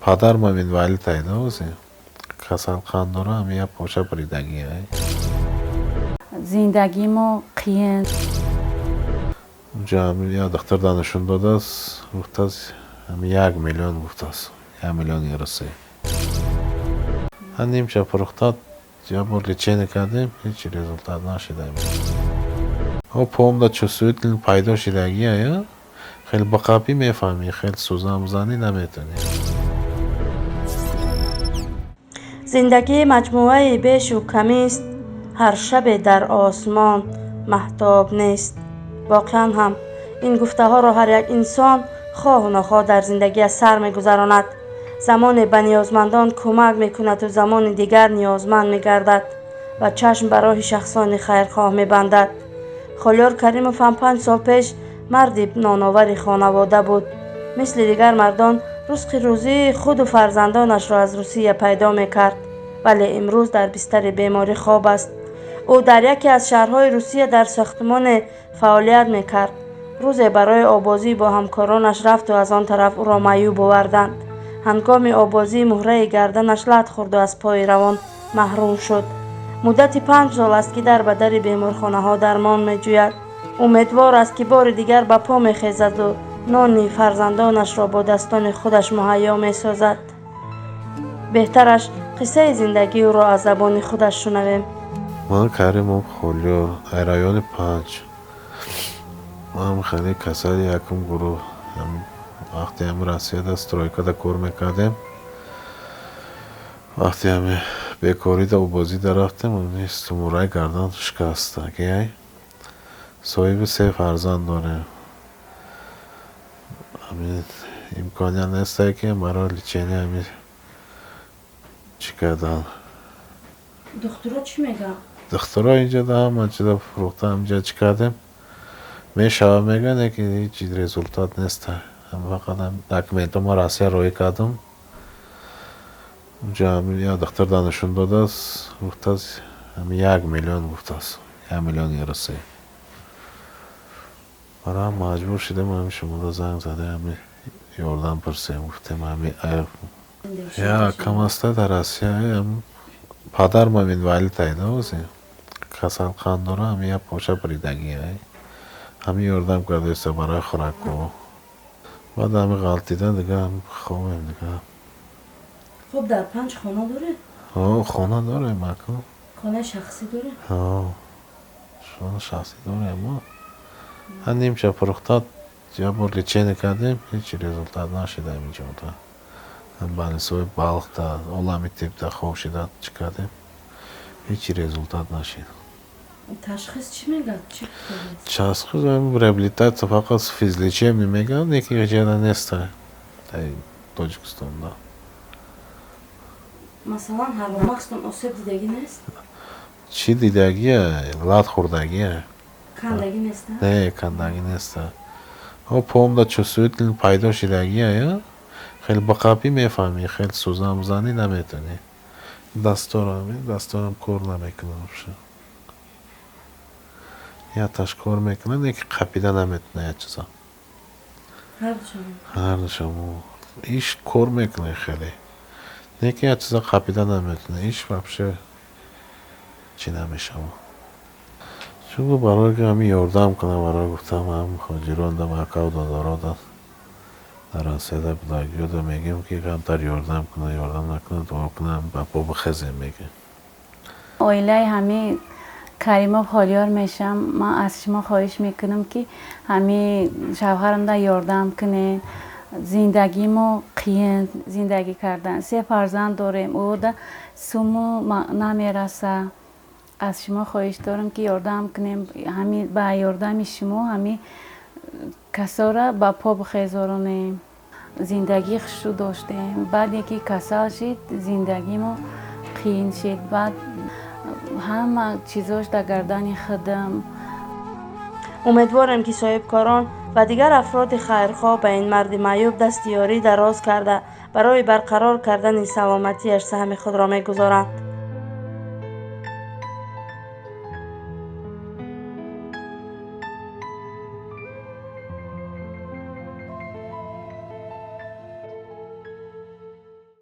پدر مامین ولی تایده واسه کسل خاندورا هم یه پوشه پریدگی های زندگیمو قیین اونجا هم یه دختر دانشون داده است گفته است هم 1,000,000 گفته است 1,000,000 یورو هنیم چه پرختاد یا بولی چه نکردیم هیچی رزولتات نشده او پوم دا چه سویتل پیدا شدگی های خیلی بقاپی میفهمی خیلی سوزن زنی نمیتونی زندگی مجموعه بیش و کمی است، هر شب در آسمان مهتاب نیست. واقعا هم این گفته ها را هر یک انسان خواه و نخواه در زندگی از سر میگذراند. زمان به نیازمندان کمک میکند و زمان دیگر نیازمند میگردد و چشم به راه شخصان خیرخواه میبندد. خلیار کریموف هم 5 سال پیش مردی نانآور خانواده بود. مثل دیگر مردان رزق روزی خود و فرزندانش را از روسیه پیدا میکرد، ولی امروز در بستر بیماری خواب است. او در یکی از شهرهای روسیه در ساختمان فعالیت میکرد. روزی برای آبازی با همکارانش رفت و از آن طرف او را معیوب آوردند. هنگام آبازی مهره گردنش لت خورد و از پای روان محروم شد. مدت 5 سال است که در بدر بیمارخانه ها درمان میجوید. امیدوار است که بار دیگر به پا میخیزد و نان فرزندانش را با دستان خودش مهیا میسازد. بهترش قصه زندگی او را از زبان خودش شنویم. من کریموف خلیار رایون 5 ما هم خیلی کسایی یکم گروه وقتی هم رسید از ترویکا دا کور میکردیم وقتی هم بیکاری دا بازی دا رفتیم اون نیست مورای گردن شکسته که صاحب 3 فرزند داره همین امکانی نیسته که مرا لیچینی همین چی کردن دخترها چی میگن؟ دخترها اینجا دا هم چی دا فروخته همینجا چی کردیم میشه میگن که هیچ رزولتات نیسته هم فقط هم دکمنت ما راسیه روی کردم اونجا هم یه دختر دانشون داده است گفته است هم 1,000,000 گفته است 1,000,000 یورو برای هم مجبور شدیم همین شما دا زنگ زده همین یاردن پرسیم گفتیم همین یا کم است در آسیا هم پدر مامین ولی تایده واسه کسل خاندورا هم یه پوشه پریدگی های همین یاردم کرده است برای خوراک و بعد همین غلطیدن دیگه هم خوابیم دیگه خب در 5 خانه داره؟ خانه داره مکان خانه شخصی داره؟ خانه شخصی داره ما هنیم چه پرختاد یا بولی چه نکردیم هیچی رزولتات نشده اینجا دا هم بانسوی بالغ دا اولامی تیپ دا خوب شده چی کردیم هیچی رزولتات نشید. تشخیص چی میگن؟ تشخیص هم ریابیلیتاس فقط فیزیکی هم نمیگن یکی جدا نیسته در تاجیکستان دا مثلا هر مقصد آسیب دیدگی نیست؟ چی دیدگیه؟ لات خوردگیه کندگی نیسته؟ نه کندگی نیسته او پوم دا چه سویتل پیدا شدگیه خیلی بقاپی میفهمی خیلی سوزن زنی نمیتونی دستارم کور نمیکنه یا تاش کور میکنه یکی قپیده نمیتونه یه چیزا هر دوشم ایش کور میکنه خیلی یکی یه چیزا قپیده نمیتونه ایش وابشه چی نمیشه چون برای که همین یاردم کنم برای گفتم هم خاجران دا مکاو دادارا دا در آسیده بداگیو دا میگیم که کمتر یاردم کنه یاردم نکنه دعا کنم با بخزیم میگه اویلای همین کریموف خلیار میشم من از شما خواهش میکنم که همین شوهرم دا یاردم کنه زندگیمو قیین زندگی کردن 3 فرزند داریم او دا سومو نمیرسه از شما خواهش دارم که یاردم کنیم همین با یاردم شما همین کسا را با پا بخیزارونیم زندگی خوشو داشتیم بعد یکی کسا شد زندگیمو قیین شد بعد همه چیزاش در گردن خودم. امیدوارم که صاحب کاران و دیگر افراد خیرخواه به این مرد معیوب دستیاری دراز کرده برای برقرار کردن سلامتیش سهم خود را میگذارند.